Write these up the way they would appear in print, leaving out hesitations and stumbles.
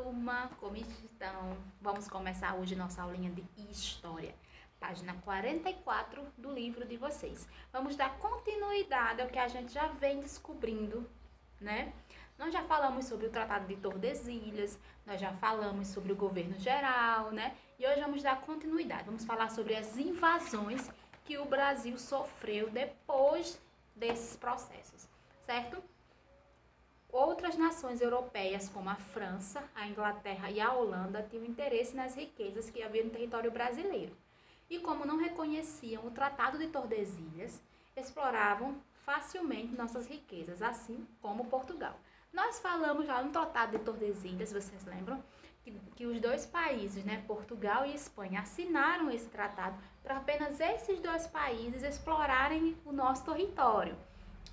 turma, como estão? Vamos começar hoje nossa aulinha de História, página 44 do livro de vocês. Vamos dar continuidade ao que a gente já vem descobrindo, né? Nós já falamos sobre o Tratado de Tordesilhas, nós já falamos sobre o governo geral, né? E hoje vamos dar continuidade, vamos falar sobre as invasões que o Brasil sofreu depois desses processos, certo? Outras nações europeias, como a França, a Inglaterra e a Holanda, tinham interesse nas riquezas que havia no território brasileiro. E como não reconheciam o Tratado de Tordesilhas, exploravam facilmente nossas riquezas, assim como Portugal. Nós falamos lá no Tratado de Tordesilhas, vocês lembram? Que os dois países, né, Portugal e Espanha, assinaram esse tratado para apenas esses dois países explorarem o nosso território.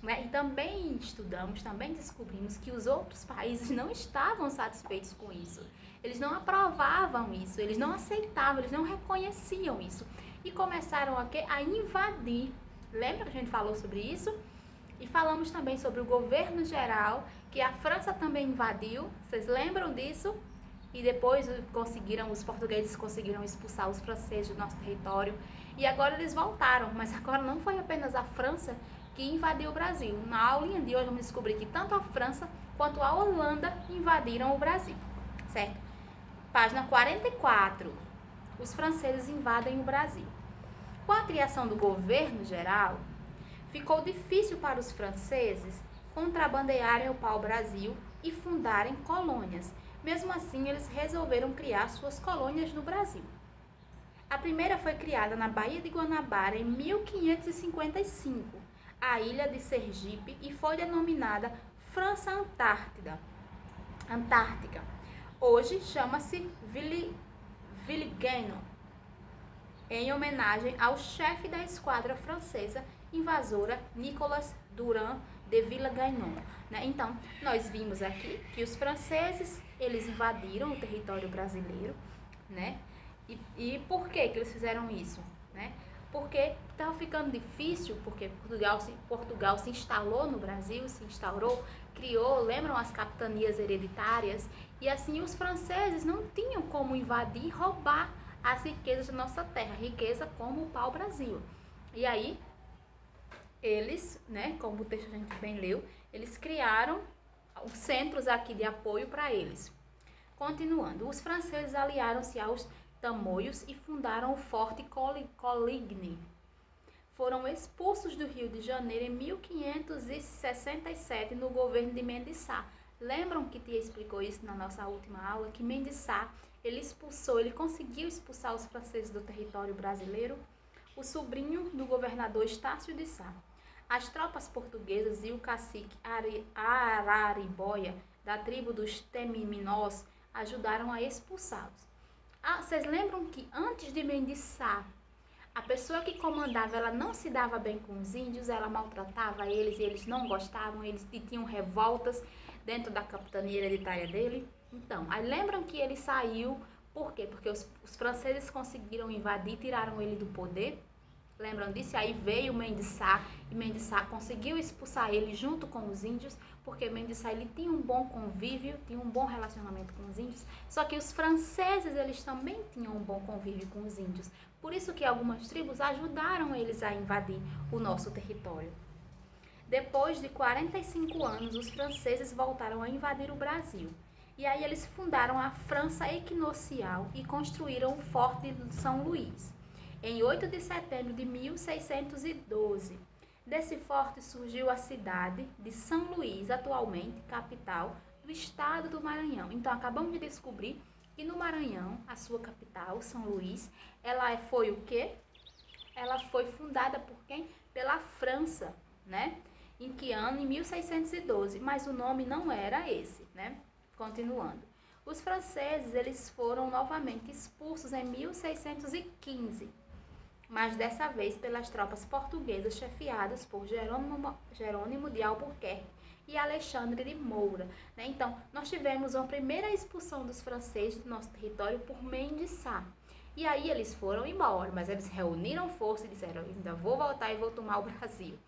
E também estudamos, também descobrimos que os outros países não estavam satisfeitos com isso. Eles não aprovavam isso, eles não aceitavam, eles não reconheciam isso. E começaram a invadir. Lembra que a gente falou sobre isso? E falamos também sobre o governo geral, que a França também invadiu. Vocês lembram disso? E depois os portugueses conseguiram expulsar os franceses do nosso território. E agora eles voltaram, mas agora não foi apenas a França que invadiu o Brasil. Na aulinha de hoje vamos descobrir que tanto a França quanto a Holanda invadiram o Brasil, certo? Página 44. Os franceses invadem o Brasil. Com a criação do governo geral, ficou difícil para os franceses contrabandearem o pau-brasil e fundarem colônias. Mesmo assim, eles resolveram criar suas colônias no Brasil. A primeira foi criada na Baía de Guanabara em 1555, a ilha de Sergipe, e foi denominada França Antártica. Hoje chama-se Villeguenon, em homenagem ao chefe da esquadra francesa invasora Nicolas Durand de Villeguenon. Então, nós vimos aqui que os franceses, eles invadiram o território brasileiro, né? E por que eles fizeram isso, né? Porque estava ficando difícil, porque Portugal se instalou no Brasil, se instaurou, criou, lembram as capitanias hereditárias? E assim os franceses não tinham como invadir e roubar as riquezas da nossa terra, riqueza como o pau-brasil. E aí, eles, né, como o texto a gente bem leu, eles criaram os centros aqui de apoio para eles. Continuando, os franceses aliaram-se aos tamoios e fundaram o Forte Coligny. Foram expulsos do Rio de Janeiro em 1567 no governo de Mendes Sá. Lembram que Tia explicou isso na nossa última aula, que Mendes Sá, ele conseguiu expulsar os franceses do território brasileiro? O sobrinho do governador Estácio de Sá. As tropas portuguesas e o cacique Araribóia, da tribo dos Temiminós, ajudaram a expulsá-los. Vocês lembram que antes de Mendes Sá, a pessoa que comandava, ela não se dava bem com os índios, ela maltratava eles e eles não gostavam, eles tinham revoltas dentro da capitania hereditária dele? Então, aí lembram que ele saiu, por quê? Porque os franceses conseguiram invadir, tiraram ele do poder. Lembram disso? E aí veio Mendes Sá, e Mendes Sá conseguiu expulsar ele junto com os índios, porque Mendes Sá, ele tinha um bom convívio, tinha um bom relacionamento com os índios, só que os franceses, eles também tinham um bom convívio com os índios. Por isso que algumas tribos ajudaram eles a invadir o nosso território. Depois de 45 anos, os franceses voltaram a invadir o Brasil. E aí eles fundaram a França Equinocial e construíram o Forte de São Luís, em 8 de setembro de 1612. Desse forte surgiu a cidade de São Luís, atualmente capital do estado do Maranhão. Então, acabamos de descobrir que no Maranhão, a sua capital, São Luís, ela foi o quê? Ela foi fundada por quem? Pela França, né? Em que ano? Em 1612, mas o nome não era esse, né? Continuando. Os franceses, eles foram novamente expulsos em 1615, mas dessa vez pelas tropas portuguesas chefiadas por Jerônimo de Albuquerque e Alexandre de Moura. Então, nós tivemos uma primeira expulsão dos franceses do nosso território por Mendes Sá. E aí eles foram embora, mas eles reuniram força e disseram: ainda vou voltar e vou tomar o Brasil.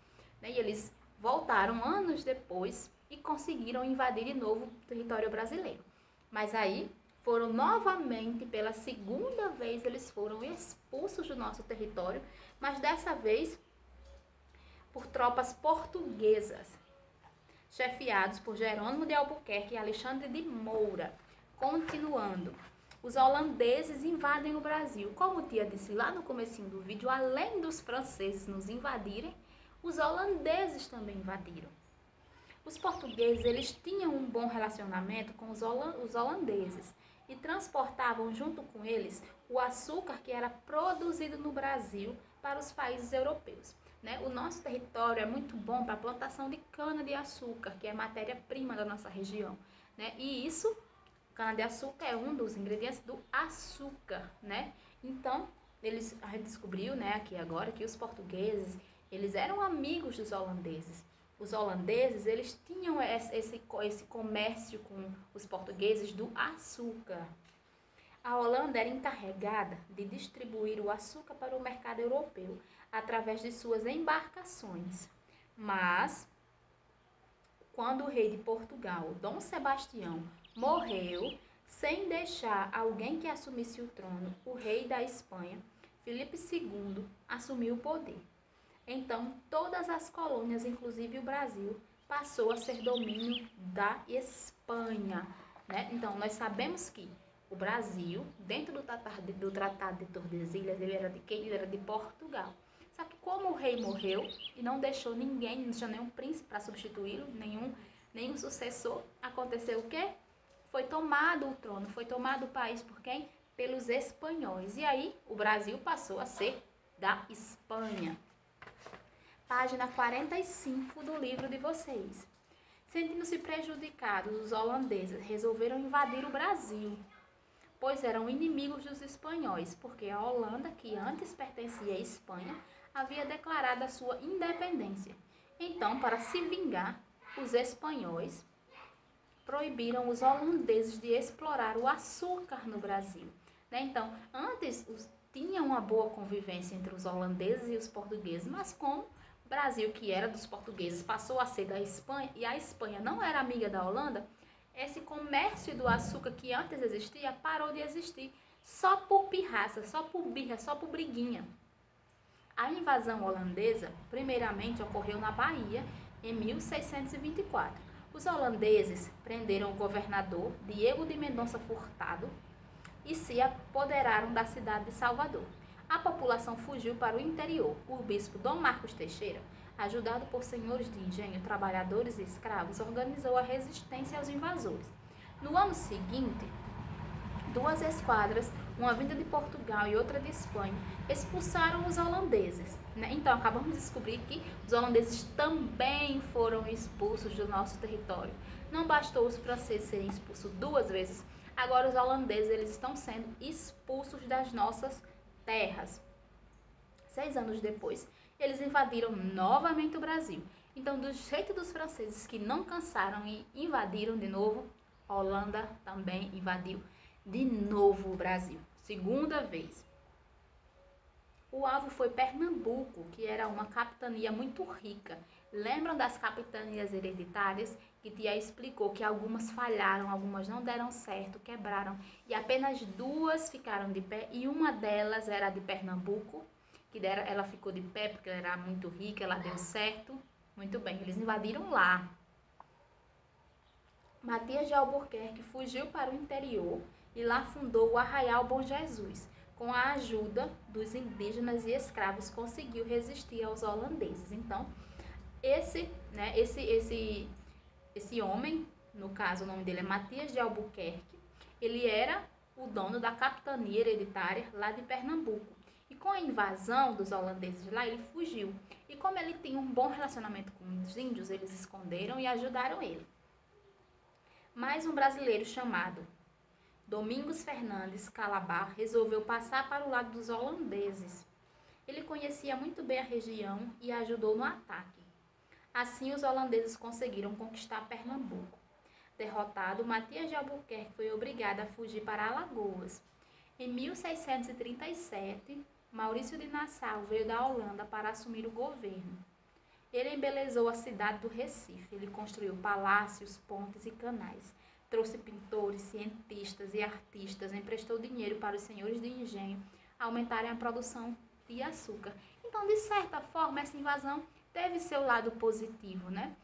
E eles voltaram anos depois e conseguiram invadir de novo o território brasileiro. Mas aí foram novamente, pela segunda vez, eles foram expulsos do nosso território, mas dessa vez por tropas portuguesas, chefiados por Jerônimo de Albuquerque e Alexandre de Moura. Continuando, os holandeses invadem o Brasil. Como o tia disse lá no comecinho do vídeo, além dos franceses nos invadirem, os holandeses também invadiram. Os portugueses, eles tinham um bom relacionamento com os holandeses e transportavam junto com eles o açúcar que era produzido no Brasil para os países europeus. Né? O nosso território é muito bom para a plantação de cana-de-açúcar, que é matéria-prima da nossa região. Né? E isso, cana-de-açúcar é um dos ingredientes do açúcar. Né? Então, a gente descobriu, né, aqui agora que os portugueses, eles eram amigos dos holandeses. Os holandeses, eles tinham esse comércio com os portugueses do açúcar. A Holanda era encarregada de distribuir o açúcar para o mercado europeu através de suas embarcações. Mas, quando o rei de Portugal, Dom Sebastião, morreu, sem deixar alguém que assumisse o trono, o rei da Espanha, Filipe II, assumiu o poder. Então, todas as colônias, inclusive o Brasil, passou a ser domínio da Espanha. Né? Então, nós sabemos que o Brasil, dentro do Tratado de Tordesilhas, ele era de quem? Ele era de Portugal. Só que como o rei morreu e não deixou ninguém, não deixou nenhum príncipe para substituí-lo, nenhum sucessor, aconteceu o quê? Foi tomado o trono, foi tomado o país por quem? Pelos espanhóis. E aí, o Brasil passou a ser da Espanha. Página 45 do livro de vocês. Sentindo-se prejudicados, os holandeses resolveram invadir o Brasil, pois eram inimigos dos espanhóis, porque a Holanda, que antes pertencia à Espanha, havia declarado a sua independência. Então, para se vingar, os espanhóis proibiram os holandeses de explorar o açúcar no Brasil. Então, antes tinha uma boa convivência entre os holandeses e os portugueses, mas como o Brasil, que era dos portugueses, passou a ser da Espanha e a Espanha não era amiga da Holanda, esse comércio do açúcar que antes existia parou de existir só por pirraça, só por birra, só por briguinha. A invasão holandesa, primeiramente, ocorreu na Bahia em 1624. Os holandeses prenderam o governador Diego de Mendonça Furtado e se apoderaram da cidade de Salvador. A população fugiu para o interior. O bispo Dom Marcos Teixeira, ajudado por senhores de engenho, trabalhadores e escravos, organizou a resistência aos invasores. No ano seguinte, 2 esquadras, uma vinda de Portugal e outra de Espanha, expulsaram os holandeses. Então, acabamos de descobrir que os holandeses também foram expulsos do nosso território. Não bastou os franceses serem expulsos 2 vezes, agora os holandeses eles estão sendo expulsos das nossas terras. 6 anos depois, eles invadiram novamente o Brasil. Então, do jeito dos franceses que não cansaram e invadiram de novo, a Holanda também invadiu de novo o Brasil. Segunda vez. O alvo foi Pernambuco, que era uma capitania muito rica. Lembram das capitanias hereditárias? Que tia explicou que algumas falharam, algumas não deram certo, quebraram. E apenas 2 ficaram de pé e uma delas era de Pernambuco, que ela ficou de pé porque ela era muito rica, ela deu certo. Muito bem, eles invadiram lá. Matias de Albuquerque fugiu para o interior e lá fundou o Arraial Bom Jesus. Com a ajuda dos indígenas e escravos, conseguiu resistir aos holandeses. Então, esse homem, no caso o nome dele é Matias de Albuquerque, ele era o dono da capitania hereditária lá de Pernambuco. E com a invasão dos holandeses lá, ele fugiu. E como ele tinha um bom relacionamento com os índios, eles esconderam e ajudaram ele. Mais um brasileiro chamado Domingos Fernandes Calabar resolveu passar para o lado dos holandeses. Ele conhecia muito bem a região e ajudou no ataque. Assim, os holandeses conseguiram conquistar Pernambuco. Derrotado, Matias de Albuquerque foi obrigado a fugir para Alagoas. Em 1637, Maurício de Nassau veio da Holanda para assumir o governo. Ele embelezou a cidade do Recife. Ele construiu palácios, pontes e canais. trouxe pintores, cientistas e artistas, emprestou dinheiro para os senhores de engenho aumentarem a produção de açúcar. Então, de certa forma, essa invasão teve seu lado positivo, né?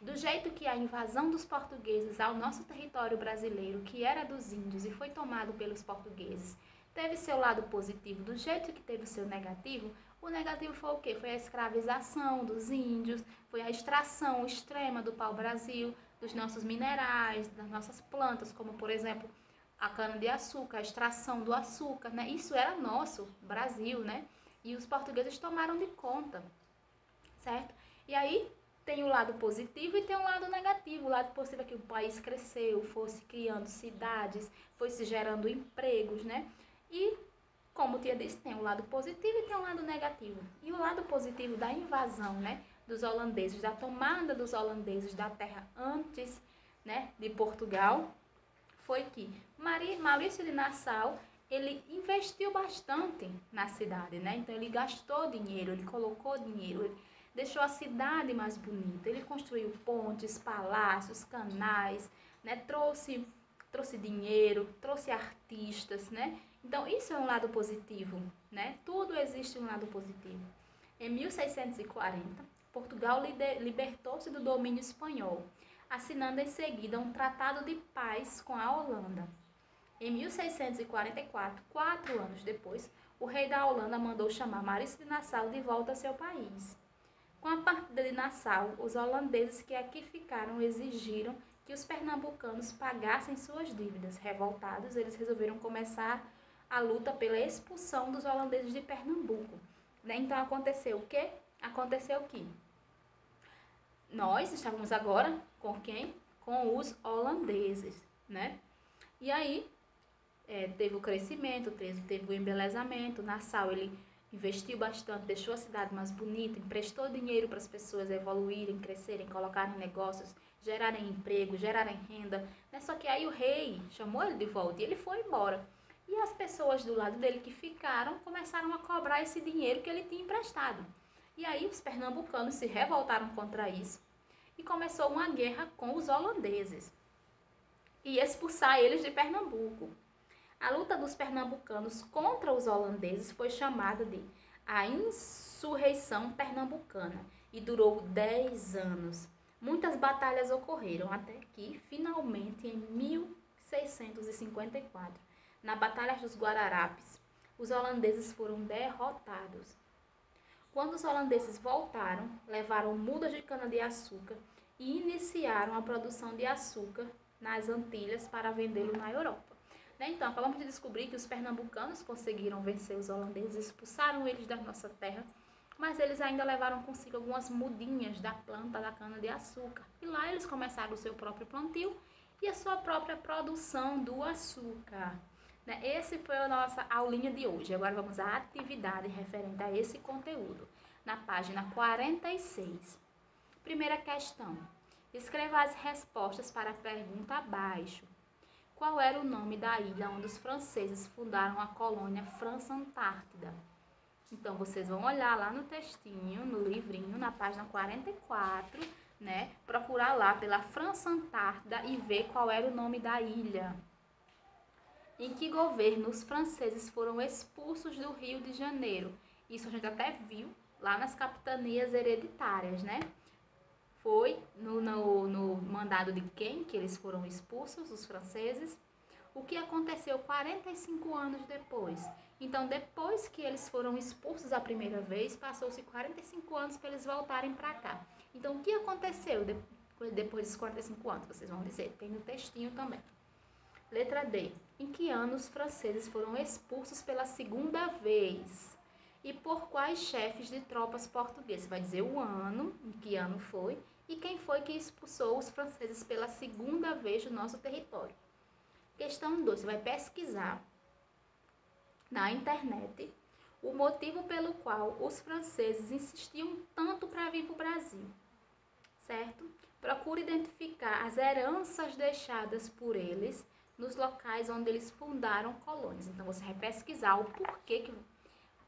Do jeito que a invasão dos portugueses ao nosso território brasileiro, que era dos índios e foi tomado pelos portugueses, teve seu lado positivo, do jeito que teve o seu negativo, o negativo foi o quê? Foi a escravização dos índios, foi a extração extrema do pau-brasil, dos nossos minerais, das nossas plantas, como, por exemplo, a cana-de-açúcar, a extração do açúcar, né? Isso era nosso, Brasil, né? E os portugueses tomaram de conta, certo? E aí tem o lado positivo e tem o lado negativo. O lado positivo é que o país cresceu, fosse criando cidades, foi se gerando empregos, né? E, como eu tinha dito, tem um lado positivo e tem um lado negativo. E o lado positivo da invasão, né, dos holandeses, da tomada dos holandeses da terra antes, né, de Portugal, foi que Maurício de Nassau, ele investiu bastante na cidade, né? Então ele gastou dinheiro, ele colocou dinheiro, ele deixou a cidade mais bonita, ele construiu pontes, palácios, canais, né? Trouxe dinheiro, trouxe artistas, né? Então isso é um lado positivo, né? Tudo existe um lado positivo. Em 1640, Portugal libertou-se do domínio espanhol, assinando em seguida um tratado de paz com a Holanda. Em 1644, 4 anos depois, o rei da Holanda mandou chamar Maurício de Nassau de volta a seu país. Com a partida de Nassau, os holandeses que aqui ficaram exigiram que os pernambucanos pagassem suas dívidas. Revoltados, eles resolveram começar a luta pela expulsão dos holandeses de Pernambuco. Então aconteceu o quê? Aconteceu que nós estávamos agora com quem? Com os holandeses, né? E aí teve o crescimento, teve o embelezamento. Nassau, ele investiu bastante, deixou a cidade mais bonita, emprestou dinheiro para as pessoas evoluírem, crescerem, colocarem negócios, gerarem emprego, gerarem renda, né? Só que aí o rei chamou ele de volta e ele foi embora. E as pessoas do lado dele que ficaram começaram a cobrar esse dinheiro que ele tinha emprestado. E aí os pernambucanos se revoltaram contra isso e começou uma guerra com os holandeses e expulsar eles de Pernambuco. A luta dos pernambucanos contra os holandeses foi chamada de a Insurreição Pernambucana e durou 10 anos. Muitas batalhas ocorreram até que, finalmente, em 1654, na Batalha dos Guararapes, os holandeses foram derrotados. Quando os holandeses voltaram, levaram mudas de cana-de-açúcar e iniciaram a produção de açúcar nas Antilhas para vendê-lo na Europa. Então, acabamos de descobrir que os pernambucanos conseguiram vencer os holandeses, expulsaram eles da nossa terra, mas eles ainda levaram consigo algumas mudinhas da planta da cana-de-açúcar. E lá eles começaram o seu próprio plantio e a sua própria produção do açúcar. Esse foi a nossa aulinha de hoje. Agora vamos à atividade referente a esse conteúdo, na página 46. Primeira questão. Escreva as respostas para a pergunta abaixo. Qual era o nome da ilha onde os franceses fundaram a colônia França-Antártida? Então, vocês vão olhar lá no textinho, no livrinho, na página 44, né? Procurar lá pela França-Antártida e ver qual era o nome da ilha. Em que governo os franceses foram expulsos do Rio de Janeiro? Isso a gente até viu lá nas capitanias hereditárias, né? Foi no mandado de quem que eles foram expulsos, os franceses? O que aconteceu 45 anos depois? Então, depois que eles foram expulsos a primeira vez, passou-se 45 anos para eles voltarem para cá. Então, o que aconteceu depois dos 45 anos? Vocês vão dizer, tem no textinho também. Letra D. Em que ano os franceses foram expulsos pela segunda vez? E por quais chefes de tropas portugueses? Vai dizer o ano, em que ano foi, e quem foi que expulsou os franceses pela segunda vez do nosso território. Questão 2. Você vai pesquisar na internet o motivo pelo qual os franceses insistiam tanto para vir para o Brasil, certo? Procure identificar as heranças deixadas por eles nos locais onde eles fundaram colônias. Então, você vai pesquisar o porquê que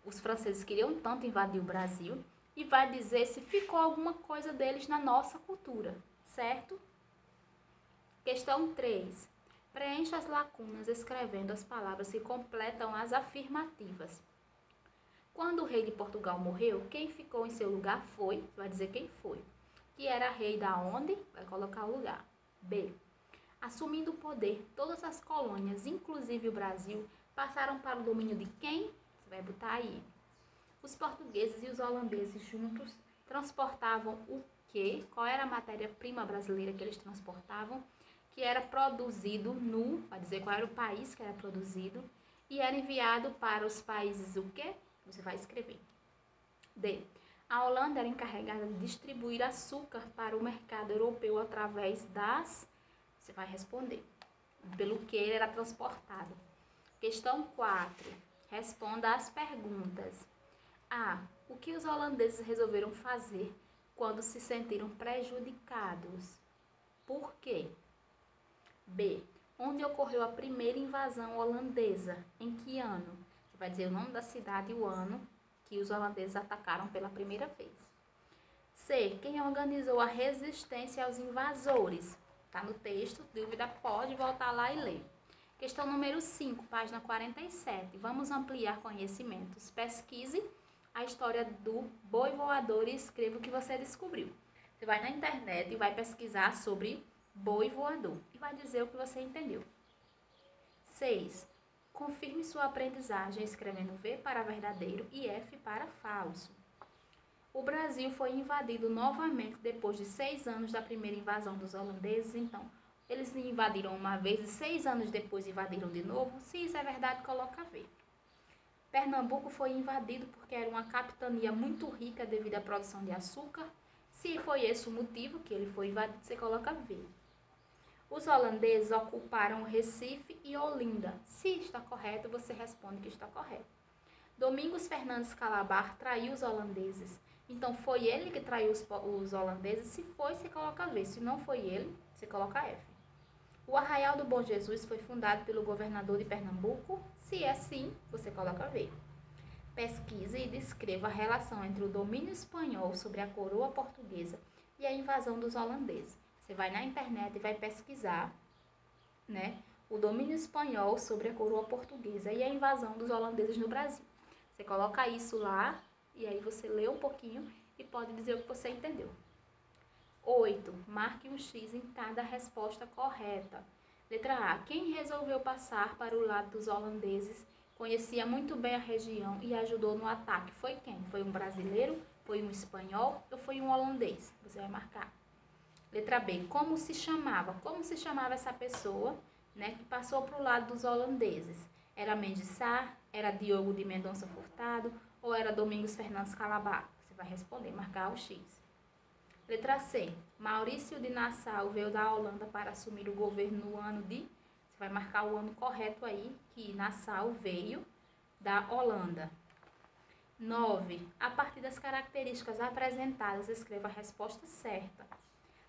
os franceses queriam tanto invadir o Brasil e vai dizer se ficou alguma coisa deles na nossa cultura, certo? Questão 3. Preencha as lacunas escrevendo as palavras que completam as afirmativas. Quando o rei de Portugal morreu, quem ficou em seu lugar foi, vai dizer quem foi. Que era rei da onde? Vai colocar o lugar. B. Assumindo o poder, todas as colônias, inclusive o Brasil, passaram para o domínio de quem? Você vai botar aí. Os portugueses e os holandeses juntos transportavam o quê? Qual era a matéria-prima brasileira que eles transportavam? Que era produzido no, vai dizer qual era o país que era produzido, e era enviado para os países o quê? Você vai escrever. D. A Holanda era encarregada de distribuir açúcar para o mercado europeu através das... Você vai responder. Pelo que ele era transportado. Questão 4. Responda às perguntas. A. O que os holandeses resolveram fazer quando se sentiram prejudicados? Por quê? B. Onde ocorreu a primeira invasão holandesa? Em que ano? Você vai dizer o nome da cidade e o ano que os holandeses atacaram pela primeira vez. C. Quem organizou a resistência aos invasores? Está no texto, dúvida pode voltar lá e ler. Questão número 5, página 47. Vamos ampliar conhecimentos. Pesquise a história do boi voador e escreva o que você descobriu. Você vai na internet e vai pesquisar sobre boi voador e vai dizer o que você entendeu. 6. Confirme sua aprendizagem escrevendo V para verdadeiro e F para falso. O Brasil foi invadido novamente depois de 6 anos da primeira invasão dos holandeses. Então, eles invadiram uma vez e 6 anos depois invadiram de novo. Se isso é verdade, coloca V. Pernambuco foi invadido porque era uma capitania muito rica devido à produção de açúcar. Se foi esse o motivo que ele foi invadido, você coloca V. Os holandeses ocuparam Recife e Olinda. Se está correto, você responde que está correto. Domingos Fernandes Calabar traiu os holandeses. Então, foi ele que traiu os holandeses? Se foi, você coloca V. Se não foi ele, você coloca F. O Arraial do Bom Jesus foi fundado pelo governador de Pernambuco? Se é sim, você coloca V. Pesquise e descreva a relação entre o domínio espanhol sobre a coroa portuguesa e a invasão dos holandeses. Você vai na internet e vai pesquisar, né, o domínio espanhol sobre a coroa portuguesa e a invasão dos holandeses no Brasil. Você coloca isso lá e aí você lê um pouquinho e pode dizer o que você entendeu. 8. Marque um X em cada resposta correta. Letra A. Quem resolveu passar para o lado dos holandeses conhecia muito bem a região e ajudou no ataque? Foi quem? Foi um brasileiro? Foi um espanhol? Ou foi um holandês? Você vai marcar. Letra B. Como se chamava? Como se chamava essa pessoa, né, que passou para o lado dos holandeses? Era Mendes Sá? Era Diogo de Mendonça Furtado? Ou era Domingos Fernandes Calabar? Você vai responder, marcar o X. Letra C. Maurício de Nassau veio da Holanda para assumir o governo no ano de... Você vai marcar o ano correto aí, que Nassau veio da Holanda. 9. A partir das características apresentadas, escreva a resposta certa.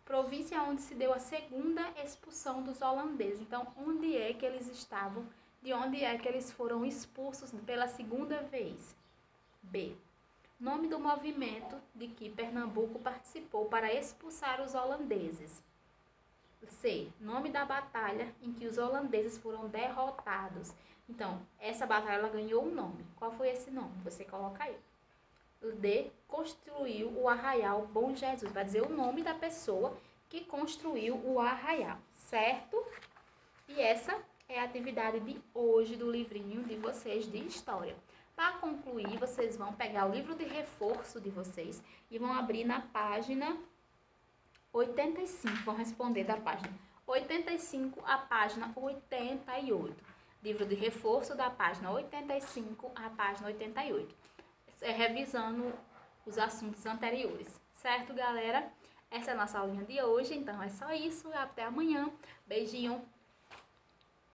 Província onde se deu a segunda expulsão dos holandeses. Então, onde é que eles estavam? De onde é que eles foram expulsos pela segunda vez? B. Nome do movimento de que Pernambuco participou para expulsar os holandeses. C. Nome da batalha em que os holandeses foram derrotados. Então, essa batalha ela ganhou um nome. Qual foi esse nome? Você coloca aí. D. Construiu o Arraial Bom Jesus. Vai dizer o nome da pessoa que construiu o arraial, certo? E essa é a atividade de hoje do livrinho de vocês de história. Para concluir, vocês vão pegar o livro de reforço de vocês e vão abrir na página 85. Vão responder da página 85 à página 88. Livro de reforço da página 85 à página 88. Revisando os assuntos anteriores. Certo, galera? Essa é a nossa aulinha de hoje. Então, é só isso. Até amanhã. Beijinho.